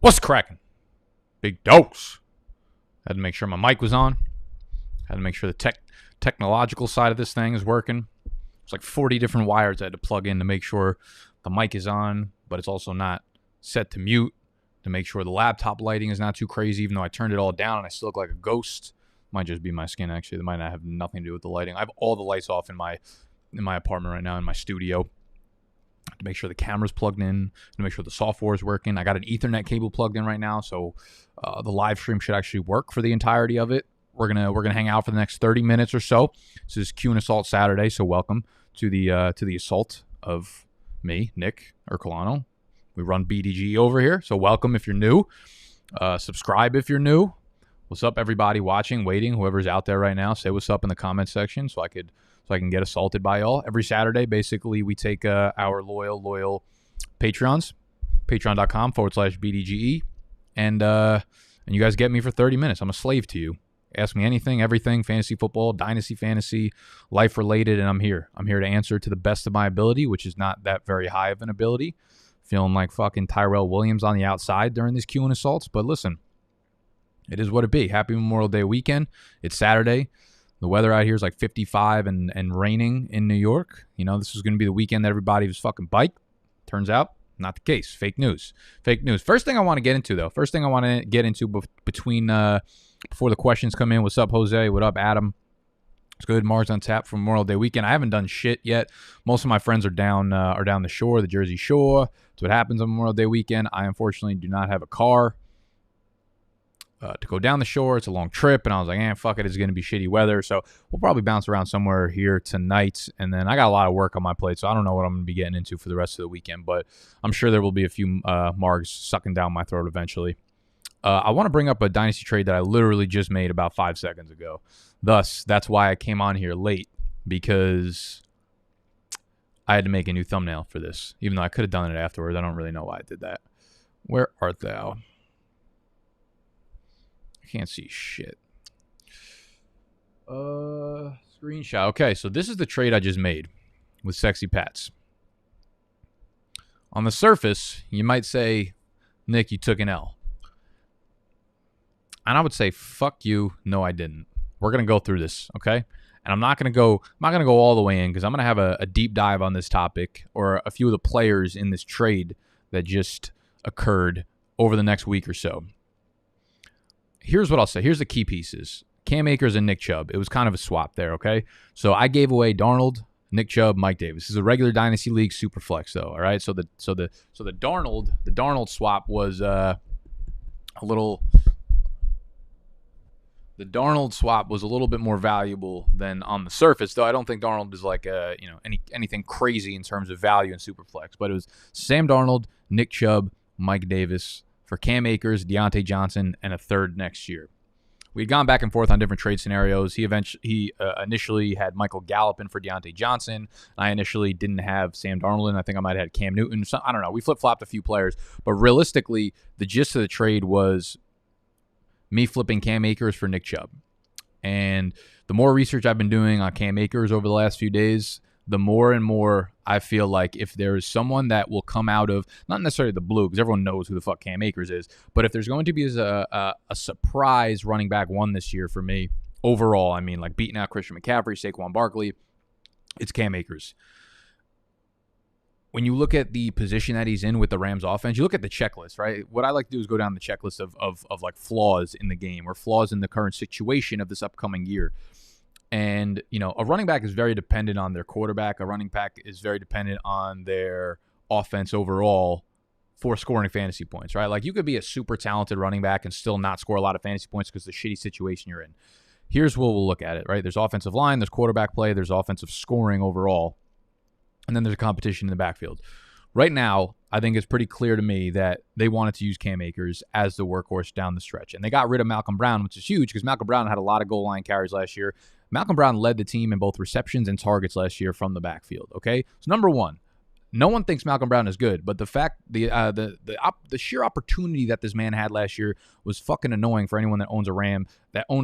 What's cracking? Big dose. Had to make sure my mic was on. Had to make sure the technological side of this thing is working. It's like 40 different wires I had to plug in to make sure the mic is on, but it's also not set to mute, to make sure the laptop lighting is not too crazy, even though I turned it all down and I still look like a ghost. Might just be my skin, actually. That might not have nothing to do with the lighting. I have all the lights off in my apartment right now, in my studio, to make sure the camera's plugged in, to make sure the software is working. I got an Ethernet cable plugged in right now, so the live stream should actually work for the entirety of it. We're gonna hang out for the next 30 minutes or so. This is Q&Aassault Saturday, so welcome to the assault of me, Nick Ercolano. We run BDGE over here, so welcome if you're new. Subscribe if you're new. What's up, everybody watching, waiting, whoever's out there right now? Say what's up in the comment section so I can get assaulted by y'all. Every Saturday, basically, we take our loyal Patrons, patron.com/BDGE, and you guys get me for 30 minutes. I'm a slave to you. Ask me anything, everything, fantasy football, Dynasty fantasy, life-related, and I'm here. I'm here to answer to the best of my ability, which is not that very high of an ability. Feeling like fucking Tyrell Williams on the outside during these Q&Assaults, but listen, it is what it be. Happy Memorial Day weekend. It's Saturday. The weather out here is like 55 and raining in New York. You know, this is going to be the weekend that everybody was fucking biked. Turns out, not the case. Fake news. Fake news. First thing I want to get into, though. Before the questions come in. What's up, Jose? What up, Adam? It's good. Mars on tap for Memorial Day weekend. I haven't done shit yet. Most of my friends are down the shore, the Jersey Shore. That's what happens on Memorial Day weekend. I, unfortunately, do not have a car to go down the shore. It's a long trip, and I was like, fuck it, it's going to be shitty weather, so we'll probably bounce around somewhere here tonight, and then I got a lot of work on my plate, so I don't know what I'm going to be getting into for the rest of the weekend, but I'm sure there will be a few margs sucking down my throat eventually. I want to bring up a Dynasty trade that I literally just made about 5 seconds ago. Thus, that's why I came on here late, because I had to make a new thumbnail for this, even though I could have done it afterwards. I don't really know why I did that. Where art thou? Can't see shit. Screenshot. Okay, so this is the trade I just made with Sexy Pats. On the surface, you might say, Nick, you took an L. And I would say, fuck you. No, I didn't. We're gonna go through this, okay? And I'm not gonna go all the way in, because I'm gonna have a deep dive on this topic, or a few of the players in this trade that just occurred over the next week or so. Here's what I'll say. Here's the key pieces. Cam Akers and Nick Chubb. It was kind of a swap there, okay? So I gave away Darnold, Nick Chubb, Mike Davis. This is a regular Dynasty League super flex, though, all right? So the Darnold swap was a little bit more valuable than on the surface, though I don't think Darnold is like anything crazy in terms of value in super flex. But it was Sam Darnold, Nick Chubb, Mike Davis, for Cam Akers, Deontay Johnson, and a third next year. We'd gone back and forth on different trade scenarios. He initially had Michael Gallup in for Deontay Johnson. I initially didn't have Sam Darnold in. I think I might have had Cam Newton. So, I don't know. We flip-flopped a few players. But realistically, the gist of the trade was me flipping Cam Akers for Nick Chubb. And the more research I've been doing on Cam Akers over the last few days, the more and more I feel like if there is someone that will come out of, not necessarily the blue, because everyone knows who the fuck Cam Akers is, but if there's going to be a surprise running back one this year for me, overall, I mean, like beating out Christian McCaffrey, Saquon Barkley, it's Cam Akers. When you look at the position that he's in with the Rams offense, you look at the checklist, right? What I like to do is go down the checklist of like flaws in the game, or flaws in the current situation of this upcoming year. And, a running back is very dependent on their quarterback. A running back is very dependent on their offense overall for scoring fantasy points, right? Like, you could be a super talented running back and still not score a lot of fantasy points because of the shitty situation you're in. Here's what we'll look at it, right? There's offensive line, there's quarterback play, there's offensive scoring overall, and then there's a competition in the backfield. Right now, I think it's pretty clear to me that they wanted to use Cam Akers as the workhorse down the stretch. And they got rid of Malcolm Brown, which is huge because Malcolm Brown had a lot of goal line carries last year. Malcolm Brown led the team in both receptions and targets last year from the backfield, okay? So number one, no one thinks Malcolm Brown is good, but the sheer opportunity that this man had last year was fucking annoying for anyone that owned a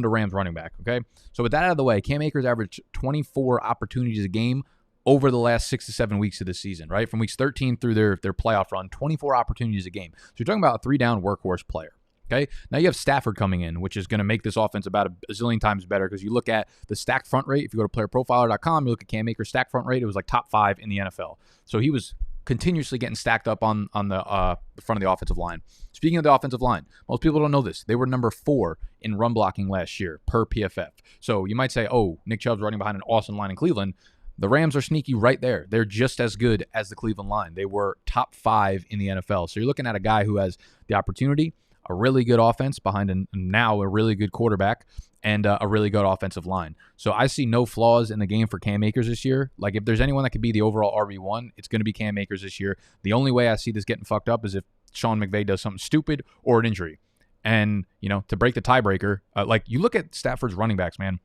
Rams running back, okay? So with that out of the way, Cam Akers averaged 24 opportunities a game over the last 6 to 7 weeks of the season, right? From weeks 13 through their playoff run, 24 opportunities a game. So you're talking about a 3-down workhorse player. Okay, now you have Stafford coming in, which is going to make this offense about a zillion times better because you look at the stacked front rate. If you go to playerprofiler.com, you look at Cam Akers' stacked front rate, it was like top 5 in the NFL. So he was continuously getting stacked up on the front of the offensive line. Speaking of the offensive line, most people don't know this. They were number 4 in run blocking last year per PFF. So you might say, oh, Nick Chubb's running behind an awesome line in Cleveland. The Rams are sneaky right there. They're just as good as the Cleveland line. They were top 5 in the NFL. So you're looking at a guy who has the opportunity, a really good offense behind now a really good quarterback, and a really good offensive line. So I see no flaws in the game for Cam Akers this year. Like, if there's anyone that could be the overall RB1, it's going to be Cam Akers this year. The only way I see this getting fucked up is if Sean McVay does something stupid or an injury. And, to break the tiebreaker, you look at Stafford's running backs, man.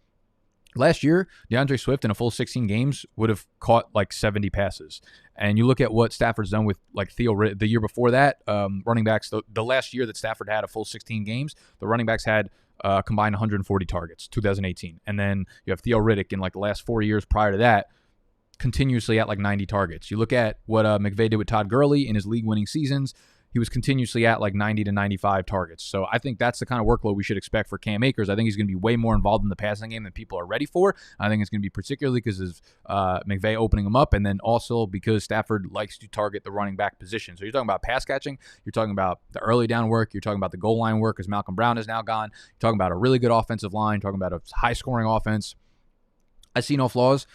Last year, DeAndre Swift in a full 16 games would have caught like 70 passes. And you look at what Stafford's done with like the year before that, running backs, the last year that Stafford had a full 16 games, the running backs had combined 140 targets, 2018. And then you have Theo Riddick in like the last 4 years prior to that, continuously at like 90 targets. You look at what McVay did with Todd Gurley in his league-winning seasons. He was continuously at like 90 to 95 targets. So I think that's the kind of workload we should expect for Cam Akers. I think he's going to be way more involved in the passing game than people are ready for. I think it's going to be particularly because of McVay opening him up, and then also because Stafford likes to target the running back position. So you're talking about pass catching. You're talking about the early down work. You're talking about the goal line work because Malcolm Brown is now gone. You're talking about a really good offensive line. You're talking about a high-scoring offense. I see no flaws.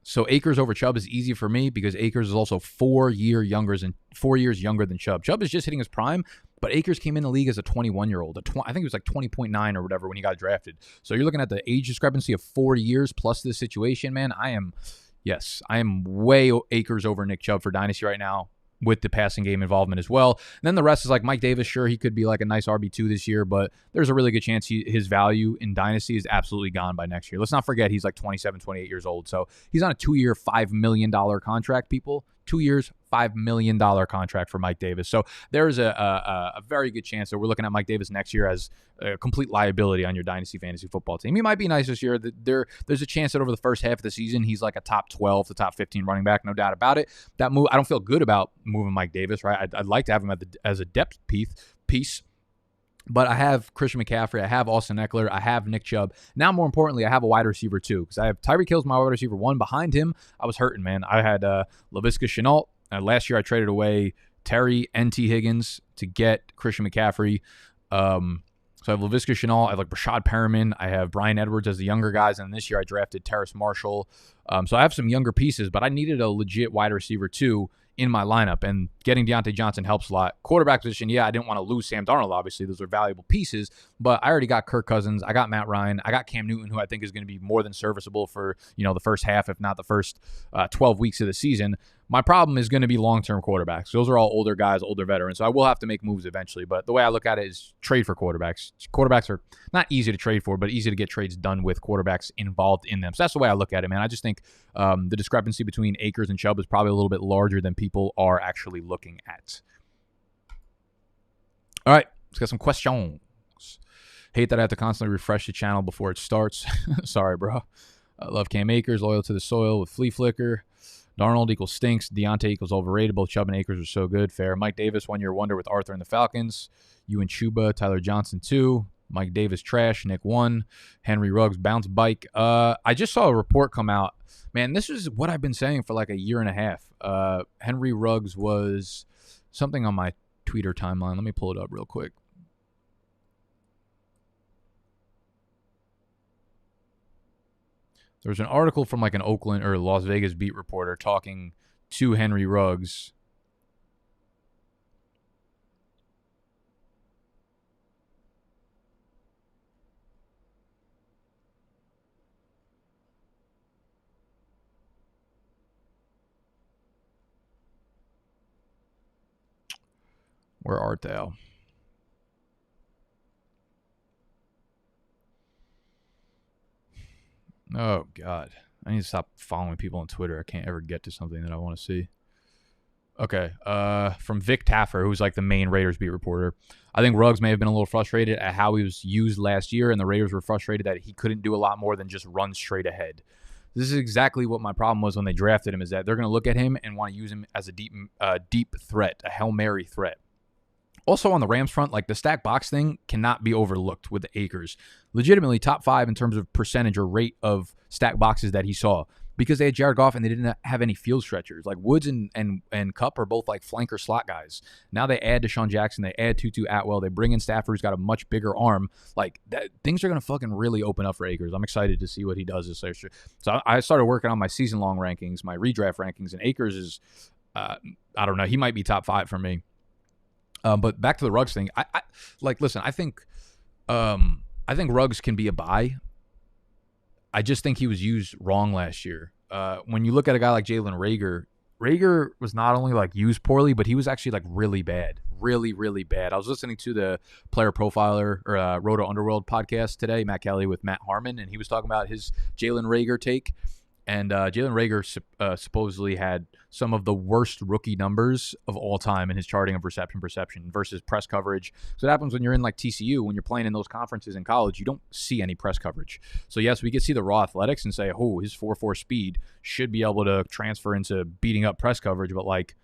So Akers over Chubb is easy for me because Akers is also 4 years younger than Chubb. Chubb is just hitting his prime, but Akers came in the league as a 21-year-old. I think it was like 20.9 or whatever when he got drafted. So you're looking at the age discrepancy of 4 years plus this situation, man. I am way Akers over Nick Chubb for Dynasty right now, with the passing game involvement as well. And then the rest is like Mike Davis. Sure, he could be like a nice RB2 this year, but there's a really good chance his value in Dynasty is absolutely gone by next year. Let's not forget he's like 27, 28 years old. So he's on a 2-year, $5 million contract, people. 2 years, $5 million contract for Mike Davis. So there's a very good chance that we're looking at Mike Davis next year as a complete liability on your Dynasty fantasy football team. He might be nice this year. There's a chance that over the first half of the season, he's like a top 12 to top 15 running back, no doubt about it. That move, I don't feel good about moving Mike Davis, right? I'd like to have him as a depth piece. But I have Christian McCaffrey, I have Austin Eckler, I have Nick Chubb. Now, more importantly, I have a wide receiver too, because I have Tyreek Hill's my wide receiver 1. Behind him, I was hurting, man. I had Laviska Shenault. Last year, I traded away Terry and T. Higgins to get Christian McCaffrey. So I have Laviska Shenault, I have like Rashad Perriman, I have Brian Edwards as the younger guys, and this year I drafted Terrace Marshall. So I have some younger pieces, but I needed a legit wide receiver too in my lineup, and getting Deontay Johnson helps a lot. Quarterback position, I didn't want to lose Sam Darnold, obviously. Those are valuable pieces, but I already got Kirk Cousins. I got Matt Ryan. I got Cam Newton, who I think is going to be more than serviceable for, the first half, if not the first 12 weeks of the season. My problem is going to be long-term quarterbacks. Those are all older guys, older veterans, so I will have to make moves eventually, but the way I look at it is trade for quarterbacks. Quarterbacks are not easy to trade for, but easy to get trades done with quarterbacks involved in them. So that's the way I look at it, man. I just think the discrepancy between Akers and Chubb is probably a little bit larger than people are actually looking at. All right, let's get some questions. Hate that I have to constantly refresh the channel before it starts. Sorry, bro. I love Cam Akers, loyal to the soil with flea flicker. Darnold equals stinks. Deontay equals overrated. Both Chubb and Akers are so good. Fair. Mike Davis, 1 year wonder with Arthur and the Falcons. You and Chuba. Tyler Johnson, 2. Mike Davis, trash. Nick, 1. Henry Ruggs, bounce bike. I just saw a report come out. Man, this is what I've been saying for like a year and a half. Henry Ruggs was something on my Twitter timeline. Let me pull it up real quick. There was an article from like an Oakland or Las Vegas beat reporter talking to Henry Ruggs. Where art thou? Oh, God. I need to stop following people on Twitter. I can't ever get to something that I want to see. Okay. From Vic Taffer, who's like the main Raiders beat reporter. I think Ruggs may have been a little frustrated at how he was used last year, and the Raiders were frustrated that he couldn't do a lot more than just run straight ahead. This is exactly what my problem was when they drafted him, is that they're going to look at him and want to use him as a deep threat, a Hail Mary threat. Also on the Rams front, like the stack box thing cannot be overlooked with the Akers. Legitimately top 5 in terms of percentage or rate of stack boxes that he saw, because they had Jared Goff and they didn't have any field stretchers. Like Woods and Kupp are both like flanker slot guys. Now they add Deshaun Jackson, they add Tutu Atwell, they bring in Stafford, who's got a much bigger arm. Like things are going to fucking really open up for Akers. I'm excited to see what he does this year. So I started working on my season-long rankings, my redraft rankings, and Akers is, I don't know, he might be top 5 for me. But back to the Ruggs thing. Listen, I think Ruggs can be a buy. I just think he was used wrong last year. When you look at a guy like Jalen Reagor was not only like used poorly, but he was actually like really bad, really, really bad. I was listening to the Player Profiler or Roto Underworld podcast today, Matt Kelly with Matt Harmon, and he was talking about his Jalen Reagor take. And Jalen Reagor supposedly had some of the worst rookie numbers of all time in his charting of reception perception versus press coverage. So it happens when you're in like TCU, when you're playing in those conferences in college, you don't see any press coverage. So yes, we could see the raw athletics and say, oh, his 4.4 speed should be able to transfer into beating up press coverage. But like,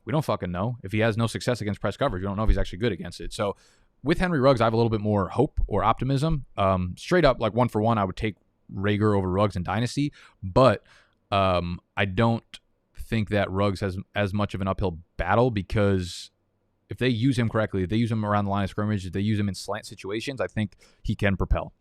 we don't fucking know. If he has no success against press coverage, we don't know if he's actually good against it. So with Henry Ruggs, I have a little bit more hope or optimism. Straight up, like 1-for-1, I would take Reagor over Ruggs in Dynasty, but I don't think that Ruggs has as much of an uphill battle, because if they use him correctly, if they use him around the line of scrimmage, if they use him in slant situations, I think he can propel.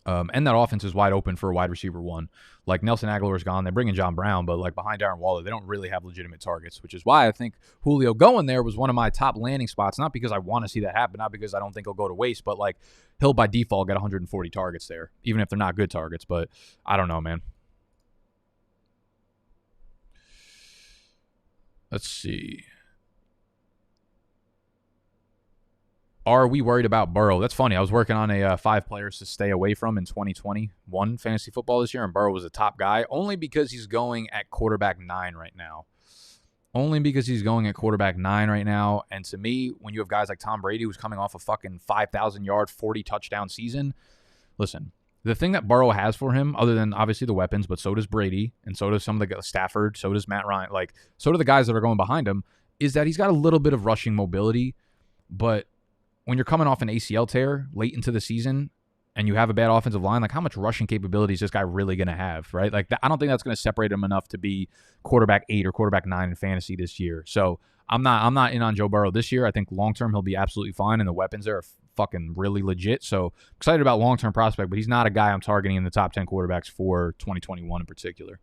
And that offense is wide open for a wide receiver 1. Like Nelson Aguilar's gone. They bring in John Brown, but like behind Darren Waller, they don't really have legitimate targets, which is why I think Julio going there was one of my top landing spots, not because I want to see that happen, not because I don't think he'll go to waste, but like he'll by default get 140 targets there, even if they're not good targets. But I don't know, man. Let's see. Are we worried about Burrow? That's funny. I was working on a 5 players to stay away from in 2021 fantasy football this year, and Burrow was a top guy only because he's going at quarterback 9 right now. Only because he's going at quarterback 9 right now. And to me, when you have guys like Tom Brady, who's coming off a fucking 5,000-yard, 40-touchdown season, listen, the thing that Burrow has for him, other than obviously the weapons, but so does Brady, and so does some of the Stafford, so does Matt Ryan, like so do the guys that are going behind him, is that he's got a little bit of rushing mobility, but when you're coming off an ACL tear late into the season and you have a bad offensive line, like how much rushing capability is this guy really going to have, right? Like I don't think that's going to separate him enough to be quarterback 8 or quarterback 9 in fantasy this year. So I'm not in on Joe Burrow this year. I think long-term he'll be absolutely fine, and the weapons there are fucking really legit. So excited about long-term prospect, but he's not a guy I'm targeting in the top 10 quarterbacks for 2021 in particular.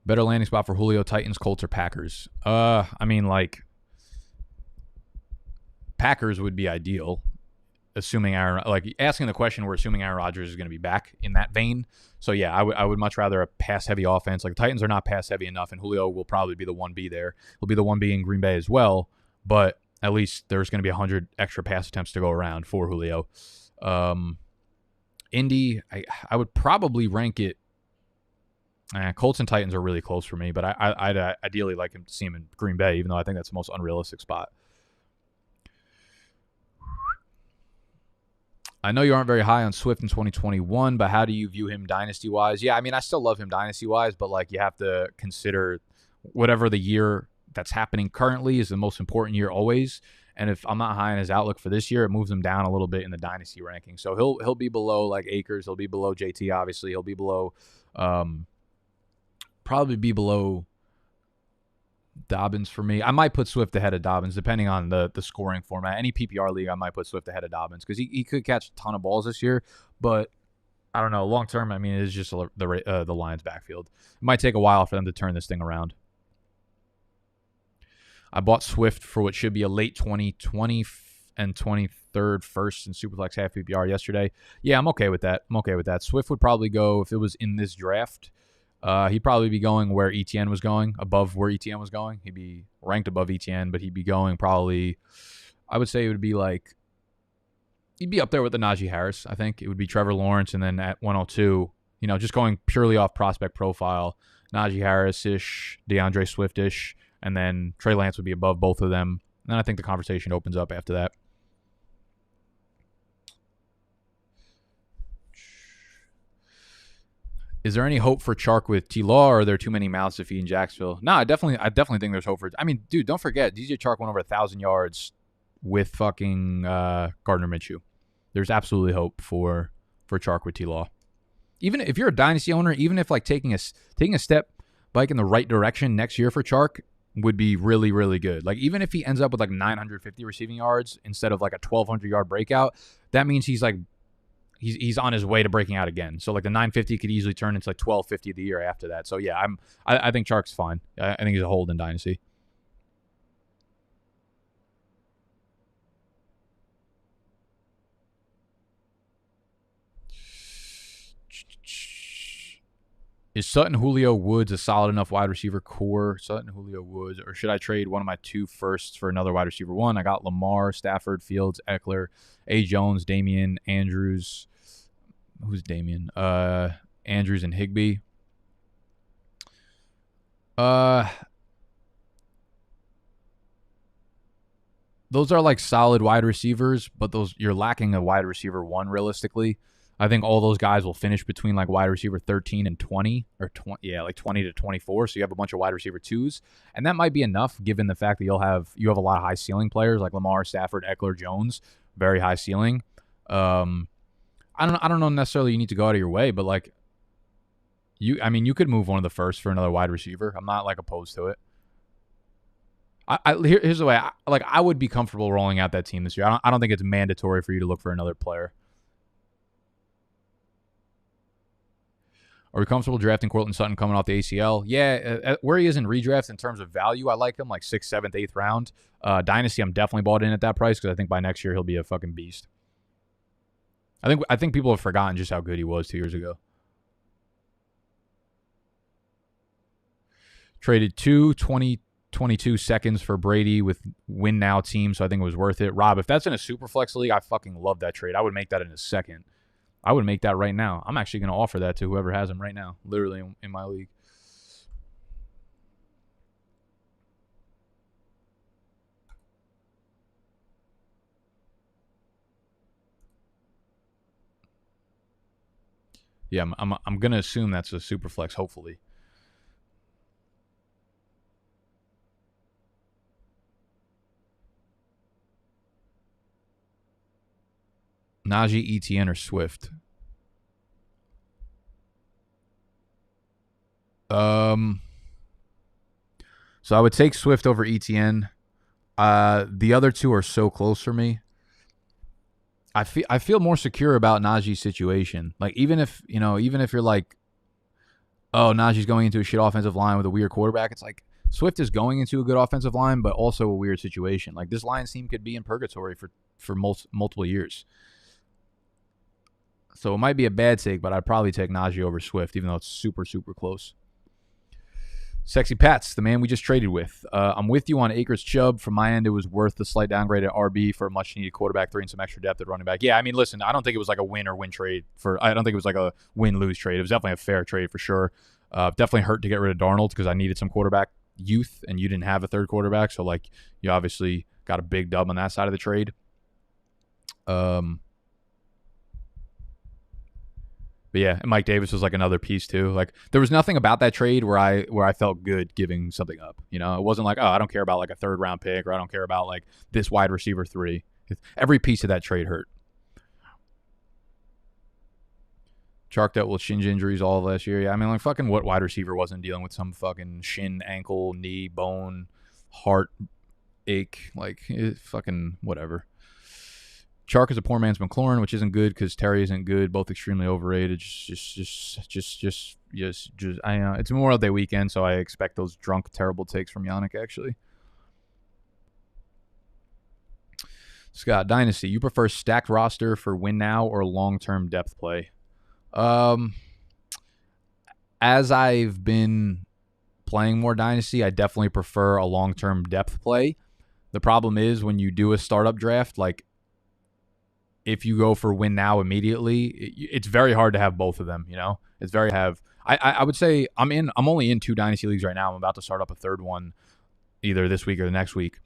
Better landing spot for Julio, Titans, Colts, or Packers? I mean, like, Packers would be ideal, assuming asking the question, we're assuming Aaron Rodgers is going to be back in that vein. So, yeah, I would much rather a pass-heavy offense. Like, the Titans are not pass-heavy enough, and Julio will probably be the 1B there. He'll be the 1B in Green Bay as well, but at least there's going to be 100 extra pass attempts to go around for Julio. Indy, I would probably rank it. Colts and Titans are really close for me, but I'd ideally like him to see him in Green Bay, even though I think that's the most unrealistic spot. I know you aren't very high on Swift in 2021, but how do you view him dynasty-wise? Yeah, I mean, I still love him dynasty-wise, but like you have to consider whatever the year that's happening currently is the most important year always. And if I'm not high on his outlook for this year, it moves him down a little bit in the dynasty ranking. So he'll be below like Akers. He'll be below JT, obviously. He'll be below... probably be below Dobbins for me. I might put Swift ahead of Dobbins, depending on the scoring format. Any PPR league, I might put Swift ahead of Dobbins because he could catch a ton of balls this year. But I don't know. Long term, I mean, it's just the Lions' backfield. It might take a while for them to turn this thing around. I bought Swift for what should be a late 2020 and 23rd first in Superflex half PPR yesterday. Yeah, I'm okay with that. Swift would probably go, if it was in this draft, he'd probably be going where ETN was going, above where ETN was going. He'd be ranked above ETN, but he'd be going probably, I would say it would be like, he'd be up there with the Najee Harris, I think. It would be Trevor Lawrence, and then at 102, just going purely off prospect profile, Najee Harris-ish, DeAndre Swift-ish, and then Trey Lance would be above both of them. And then I think the conversation opens up after that. Is there any hope for Chark with T Law, or are there too many mouths to feed in Jacksonville? No, I definitely think there's hope for. I mean, dude, don't forget DJ Chark went over 1,000 yards with fucking Gardner Minshew. There's absolutely hope for Chark with T Law. Even if you're a dynasty owner, even if like taking a step like in the right direction next year for Chark would be really, really good. Like even if he ends up with like 950 receiving yards instead of like a 1,200 yard breakout, that means he's like he's on his way to breaking out again. So like the 950 could easily turn into like 1,250 the year after that. So yeah, I think Chark's fine. I think he's a hold in dynasty. Is Sutton, Julio, Woods a solid enough wide receiver core? Sutton, Julio, Woods, or should I trade one of my 2 firsts for another wide receiver 1? I got Lamar, Stafford, Fields, Eckler, A. Jones, Damian, Andrews. Who's Damian? Andrews and Higbee. Those are like solid wide receivers, but you're lacking a wide receiver 1 realistically. I think all those guys will finish between like wide receiver 13 and 20 or 20, like 20 to 24. So you have a bunch of wide receiver 2s, and that might be enough given the fact that you have a lot of high ceiling players like Lamar, Stafford, Eckler, Jones, very high ceiling. I don't know necessarily you need to go out of your way, but like you could move one of the first for another wide receiver. I'm not like opposed to it. Here's the way. I would be comfortable rolling out that team this year. I don't think it's mandatory for you to look for another player. Are we comfortable drafting Courtland Sutton coming off the ACL? Yeah, where he is in redraft in terms of value, I like him like 6th, 7th, 8th round. Dynasty, I'm definitely bought in at that price because I think by next year he'll be a fucking beast. I think people have forgotten just how good he was 2 years ago. Traded 2022 seconds for Brady with win now team, so I think it was worth it. Rob, if that's in a super flex league, I fucking love that trade. I would make that in a second. I would make that right now. I'm actually going to offer that to whoever has him right now, literally in my league. Yeah, I'm going to assume that's a super flex, hopefully. Najee, Etienne, or Swift? So I would take Swift over Etienne. The other 2 are so close for me. I feel more secure about Najee's situation. Like even if you're like, oh, Najee's going into a shit offensive line with a weird quarterback, it's like Swift is going into a good offensive line, but also a weird situation. Like this Lions team could be in purgatory for multiple years. So it might be a bad take, but I'd probably take Najee over Swift, even though it's super, super close. Sexy Pats, the man we just traded with. I'm with you on Akers Chubb. From my end, it was worth the slight downgrade at RB for a much-needed quarterback 3 and some extra depth at running back. Yeah, I mean, listen, I don't think it was like a win-or-win trade. I don't think it was like a win-lose trade. It was definitely a fair trade for sure. Definitely hurt to get rid of Darnold because I needed some quarterback youth, and you didn't have a third quarterback. So, like, you obviously got a big dub on that side of the trade. But yeah, and Mike Davis was like another piece too. Like there was nothing about that trade where I felt good giving something up. You know, it wasn't like, oh, I don't care about like a 3rd round pick, or I don't care about like this wide receiver 3. Every piece of that trade hurt. Chark dealt with shin injuries all of last year. Yeah, I mean, like fucking what wide receiver wasn't dealing with some fucking shin, ankle, knee, bone, heart ache? Like fucking whatever. Chark is a poor man's McLaurin, which isn't good because Terry isn't good. Both extremely overrated. Just. I know it's Memorial Day weekend, so I expect those drunk, terrible takes from Yannick. Actually, Scott, Dynasty. You prefer stacked roster for win now or long-term depth play? As I've been playing more Dynasty, I definitely prefer a long-term depth play. The problem is when you do a startup draft, like if you go for win now immediately, it's very hard to have both of them. You know, it's very I would say I'm only in 2 Dynasty leagues right now. I'm about to start up a 3rd one either this week or the next week,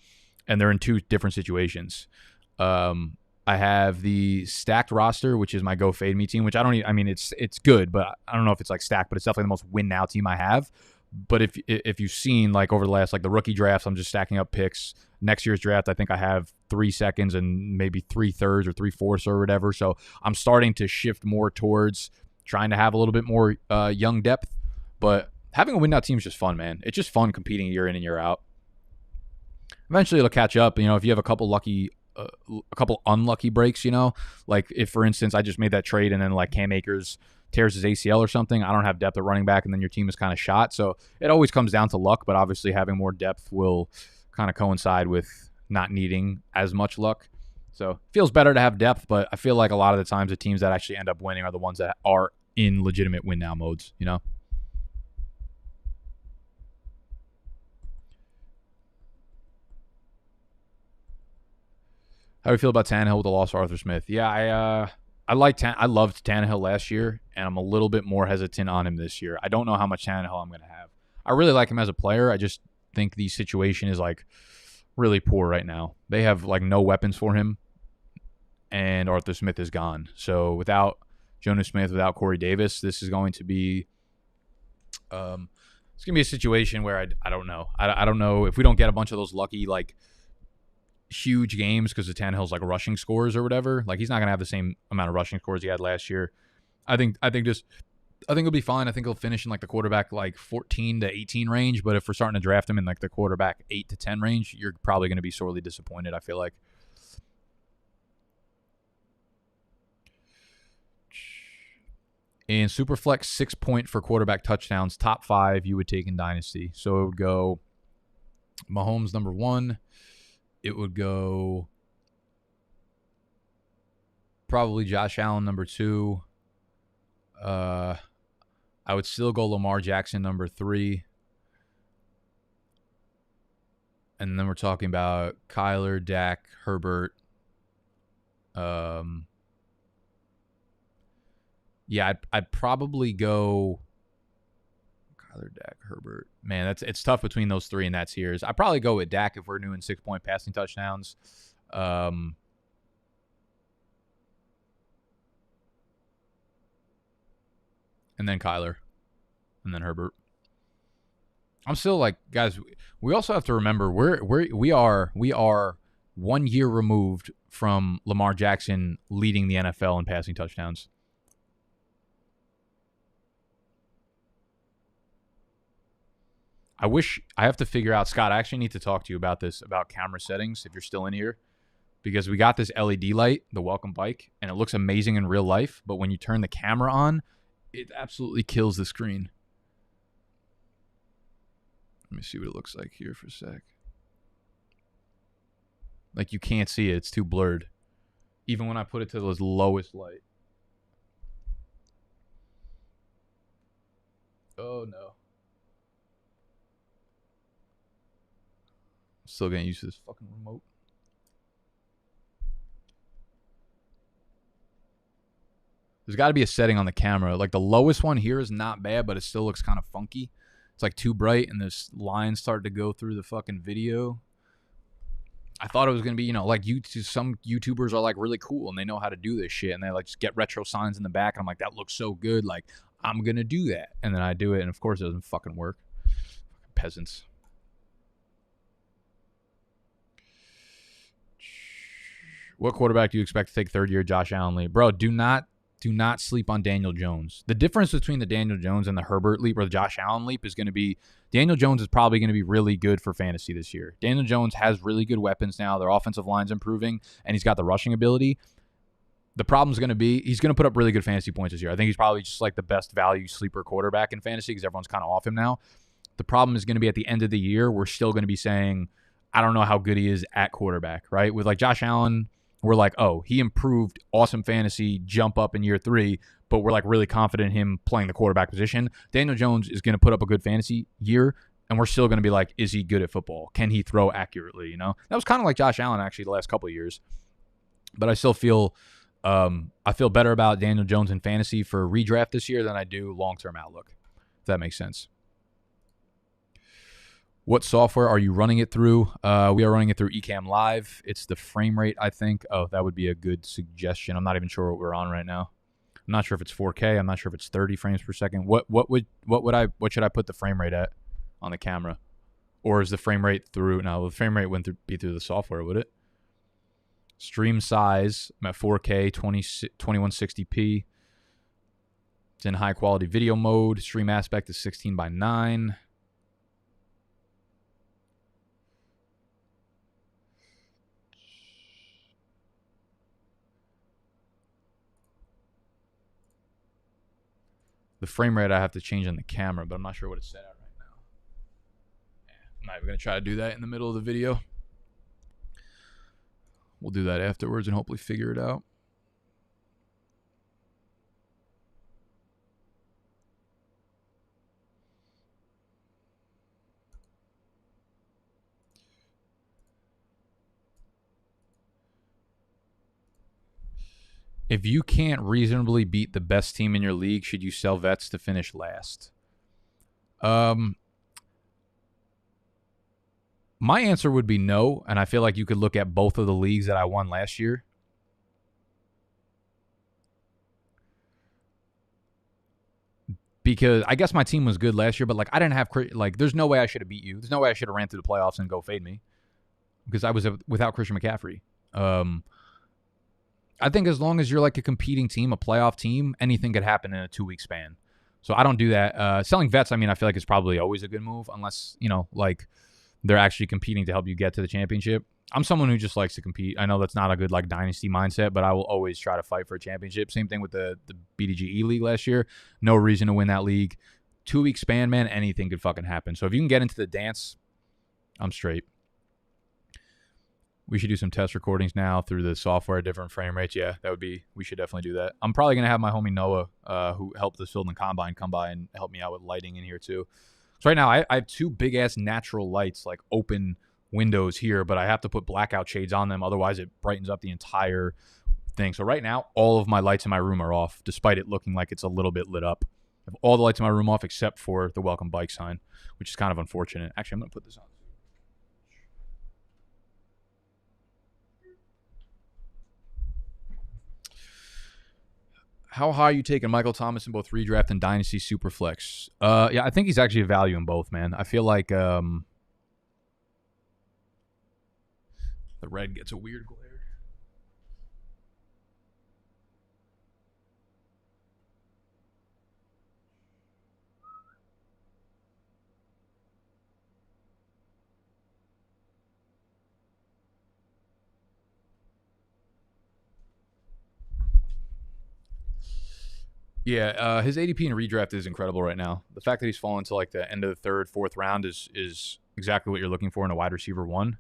and they're in 2 different situations. I have the stacked roster, which is my Go Fade Me team, which I don't even, I mean, it's good, but I don't know if it's like stacked, but it's definitely the most win now team I have. But if you've seen like over the last, like the rookie drafts, I'm just stacking up picks. Next year's draft, I think I have 3 seconds and maybe 3/3 or 3/4 or whatever. So I'm starting to shift more towards trying to have a little bit more young depth. But having a win now team is just fun, man. It's just fun competing year in and year out. Eventually it'll catch up. You know, if you have a couple unlucky breaks, you know, like if, for instance, I just made that trade and then like Cam Akers tears his ACL or something, I don't have depth at running back, and then your team is kind of shot. So it always comes down to luck, but obviously having more depth will kind of coincide with not needing as much luck. So it feels better to have depth, but I feel like a lot of the times the teams that actually end up winning are the ones that are in legitimate win now modes, you know? How do you feel about Tannehill with the loss of Arthur Smith? Yeah, I loved Tannehill last year, and I'm a little bit more hesitant on him this year. I don't know how much Tannehill I'm going to have. I really like him as a player. I just think the situation is like really poor right now. They have like no weapons for him, and Arthur Smith is gone. So without Jonas Smith, without Corey Davis, this is going to be it's going to be a situation where I don't know. I don't know if we don't get a bunch of those lucky like huge games because of Tannehill's like rushing scores or whatever. Like he's not gonna have the same amount of rushing scores he had last year. I think he'll be fine. I think he'll finish in like the quarterback like 14 to 18 range. But if we're starting to draft him in like the quarterback 8 to 10 range, you're probably going to be sorely disappointed, I feel like. In Superflex, 6 point for quarterback touchdowns, top 5 you would take in Dynasty. So it would go Mahomes number 1. It would go probably Josh Allen number 2. I would still go Lamar Jackson number 3. And then we're talking about Kyler, Dak, Herbert. Yeah, I'd probably go Kyler, Dak, Herbert. Man, it's tough between those 3 in that tiers. I'd probably go with Dak if we're doing 6 point passing touchdowns. And then Kyler, and then Herbert. I'm still like, guys, we also have to remember we are 1 year removed from Lamar Jackson leading the NFL in passing touchdowns. I have to figure out, Scott, I actually need to talk to you about this, about camera settings, if you're still in here, because we got this LED light, the welcome bike, and it looks amazing in real life, but when you turn the camera on, it absolutely kills the screen. Let me see what it looks like here for a sec. Like, you can't see it. It's too blurred. Even when I put it to the lowest light. Oh, no. Still getting used to this fucking remote. There's got to be a setting on the camera. Like the lowest one here is not bad, but it still looks kind of funky. It's like too bright, and this line started to go through the fucking video. I thought it was going to be, you know, like some YouTubers are like really cool and they know how to do this shit, and they like just get retro signs in the back, and I'm like, that looks so good. Like, I'm going to do that. And then I do it, and of course it doesn't fucking work. Peasants. What quarterback do you expect to take third year Josh Allen leap? Bro, do not sleep on Daniel Jones. The difference between the Daniel Jones and the Herbert leap or the Josh Allen leap is going to be Daniel Jones is probably going to be really good for fantasy this year. Daniel Jones has really good weapons now. Their offensive line's improving, and he's got the rushing ability. The problem's going to be he's going to put up really good fantasy points this year. I think he's probably just like the best value sleeper quarterback in fantasy because everyone's kind of off him now. The problem is going to be at the end of the year, we're still going to be saying, I don't know how good he is at quarterback, right? With like Josh Allen, we're like, oh, he improved, awesome fantasy, jump up in year 3, but we're like really confident in him playing the quarterback position. Daniel Jones is going to put up a good fantasy year, and we're still going to be like, is he good at football? Can he throw accurately? You know, that was kind of like Josh Allen actually the last couple of years. But I still feel, I feel better about Daniel Jones in fantasy for redraft this year than I do long-term outlook. If that makes sense. What software are you running it through? We are running it through Ecamm Live. It's the frame rate, I think. Oh, that would be a good suggestion. I'm not even sure what we're on right now. I'm not sure if it's 4K. I'm not sure if it's 30 frames per second. What should I put the frame rate at on the camera? Or is the frame rate through? No, the frame rate wouldn't be through the software, would it? Stream size, I'm at 4K, 2160p. It's in high quality video mode. Stream aspect is 16:9. The frame rate I have to change on the camera, but I'm not sure what it's set at right now. I'm not even going to try to do that in the middle of the video. We'll do that afterwards and hopefully figure it out. If you can't reasonably beat the best team in your league, should you sell vets to finish last? My answer would be no, and I feel like you could look at both of the leagues that I won last year. Because I guess my team was good last year, but like I didn't have there's no way I should have beat you. There's no way I should have ran through the playoffs and go fade me because I was without Christian McCaffrey. I think as long as you're like a competing team, a playoff team, anything could happen in a 2-week span. So I don't do that. Selling vets, I mean, I feel like it's probably always a good move unless, like they're actually competing to help you get to the championship. I'm someone who just likes to compete. I know that's not a good like dynasty mindset, but I will always try to fight for a championship. Same thing with the BDGE league last year. No reason to win that league. 2-week span, man, anything could fucking happen. So if you can get into the dance, I'm straight. We should do some test recordings now through the software, different frame rates. Yeah, we should definitely do that. I'm probably going to have my homie Noah, who helped us build the combine, come by and help me out with lighting in here too. So right now I have 2 big-ass natural lights, like open windows here, but I have to put blackout shades on them. Otherwise, it brightens up the entire thing. So right now, all of my lights in my room are off, despite it looking like it's a little bit lit up. I have all the lights in my room off except for the welcome bike sign, which is kind of unfortunate. Actually, I'm going to put this on. How high are you taking Michael Thomas in both redraft and Dynasty Superflex? Yeah, I think he's actually a value in both, man. I feel like the red gets a weird glare. Yeah, his ADP in redraft is incredible right now. The fact that he's fallen to like the end of the 3rd, 4th round is exactly what you're looking for in a wide receiver 1.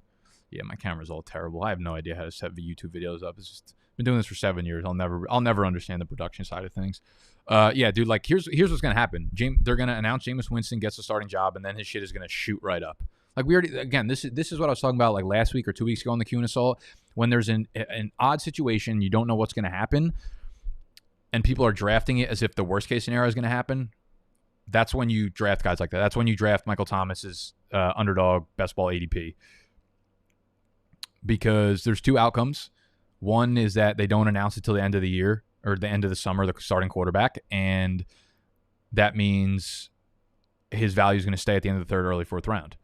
Yeah, my camera's all terrible. I have no idea how to set the YouTube videos up. It's just been doing this for 7 years. I'll never understand the production side of things. Yeah, dude. Like here's what's gonna happen. They're gonna announce Jameis Winston gets the starting job, and then his shit is gonna shoot right up. Like we already again. This is what I was talking about like last week or 2 weeks ago on the Q&Aassault. When there's an odd situation, you don't know what's gonna happen, and people are drafting it as if the worst case scenario is gonna happen. That's when you draft guys like that. That's when you draft Michael Thomas's underdog best ball ADP. Because there's 2 outcomes. One is that they don't announce it till the end of the year or the end of the summer, the starting quarterback, and that means his value is going to stay at the end of the 3rd, early 4th round.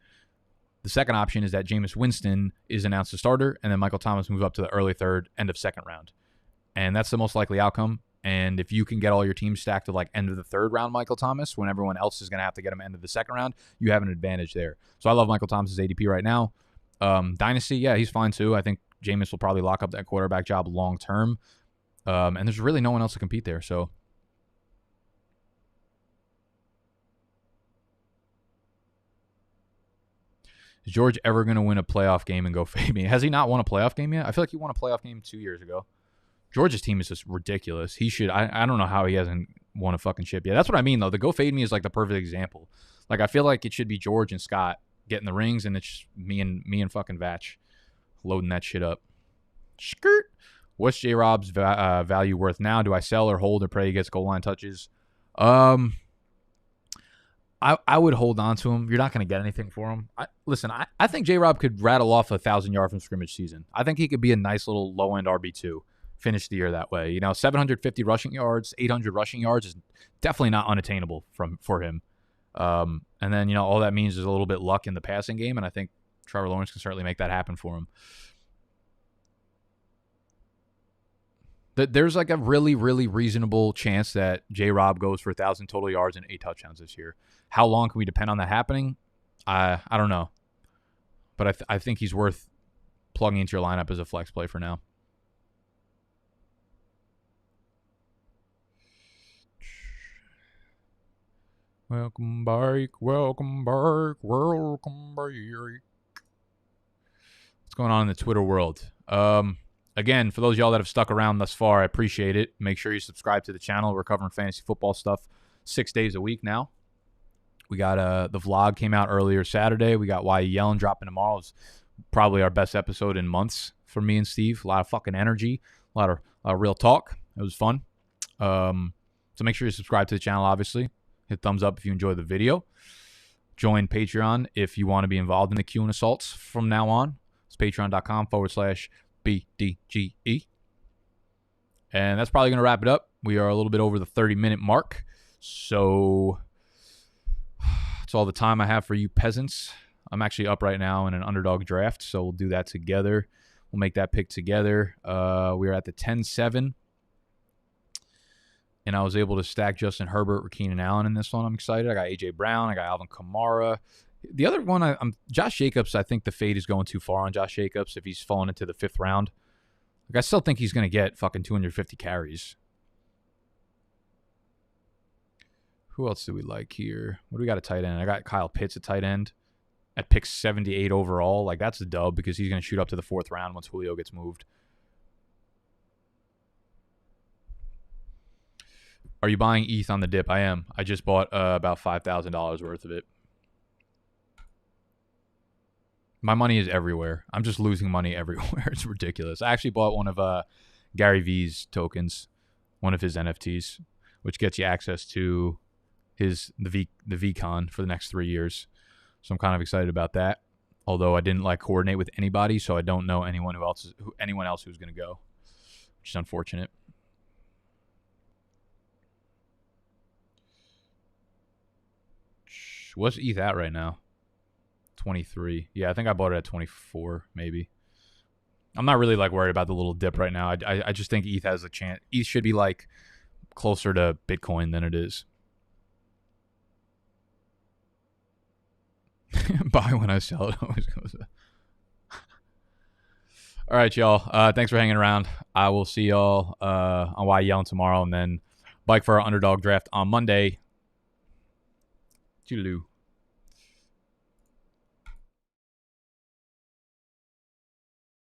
The second option is that Jameis Winston is announced as starter, and then Michael Thomas moves up to the early 3rd, end of 2nd round. And that's the most likely outcome. And if you can get all your teams stacked to like end of the 3rd round Michael Thomas, when everyone else is going to have to get him end of the 2nd round, you have an advantage there. So I love Michael Thomas's ADP right now. Dynasty, yeah, he's fine too. I think Jameis will probably lock up that quarterback job long term. And there's really no one else to compete there. So is George ever going to win a playoff game and go fade me? Has he not won a playoff game yet? I feel like he won a playoff game 2 years ago. George's team is just ridiculous. He should. I don't know how he hasn't won a fucking chip yet. That's what I mean, though. The go fade me is like the perfect example. Like, I feel like it should be George and Scott getting the rings, and it's just me and fucking Vatch loading that shit up. Skirt. What's J-Rob's value worth now? Do I sell or hold or pray he gets goal line touches? I I would hold on to him. You're not going to get anything for him. Listen, I think J-Rob could rattle off a 1,000-yard from scrimmage season. I think he could be a nice little low-end RB2, finish the year that way. 750 rushing yards, 800 rushing yards is definitely not unattainable for him. And then, all that means is a little bit luck in the passing game, and I think Trevor Lawrence can certainly make that happen for him. There's like a really, really reasonable chance that J-Rob goes for 1,000 total yards and 8 touchdowns this year. How long can we depend on that happening? I don't know. But I think he's worth plugging into your lineup as a flex play for now. Welcome back. What's going on in the Twitter world? Again, for those of y'all that have stuck around thus far, I appreciate it. Make sure you subscribe to the channel. We're covering fantasy football stuff 6 days a week now. We got the vlog came out earlier Saturday. We got Why You Yelling dropping tomorrow. It's probably our best episode in months for me and Steve. A lot of fucking energy, a lot of real talk. It was fun. So make sure you subscribe to the channel, obviously. Hit thumbs up if you enjoyed the video. Join Patreon if you want to be involved in the Q&Assaults from now on. It's patreon.com/BDGE. And that's probably going to wrap it up. We are a little bit over the 30-minute mark. So that's all the time I have for you peasants. I'm actually up right now in an underdog draft, so we'll do that together. We'll make that pick together. We are at the 10-7. And I was able to stack Justin Herbert or Keenan Allen in this one. I'm excited. I got A.J. Brown. I got Alvin Kamara. The other one, I'm Josh Jacobs. I think the fade is going too far on Josh Jacobs if he's fallen into the 5th round. Like, I still think he's going to get fucking 250 carries. Who else do we like here? What do we got at tight end? I got Kyle Pitts at tight end at pick 78 overall. Like, that's a dub because he's going to shoot up to the 4th round once Julio gets moved. Are you buying ETH on the dip? I am. I just bought about $5,000 worth of it. My money is everywhere. I'm just losing money everywhere. It's ridiculous. I actually bought one of Gary V's tokens, one of his NFTs, which gets you access to the VCon for the next 3 years. So I'm kind of excited about that. Although I didn't coordinate with anybody, so I don't know anyone else who's going to go, which is unfortunate. What's ETH at right now? 23. Yeah, I think I bought it at 24, maybe. I'm not really worried about the little dip right now. I just think ETH has a chance. ETH should be closer to Bitcoin than it is. Buy when I sell it always goes up. All right, y'all. Thanks for hanging around. I will see y'all on Why Yelling tomorrow, and then bike for our underdog draft on Monday. Toodaloo.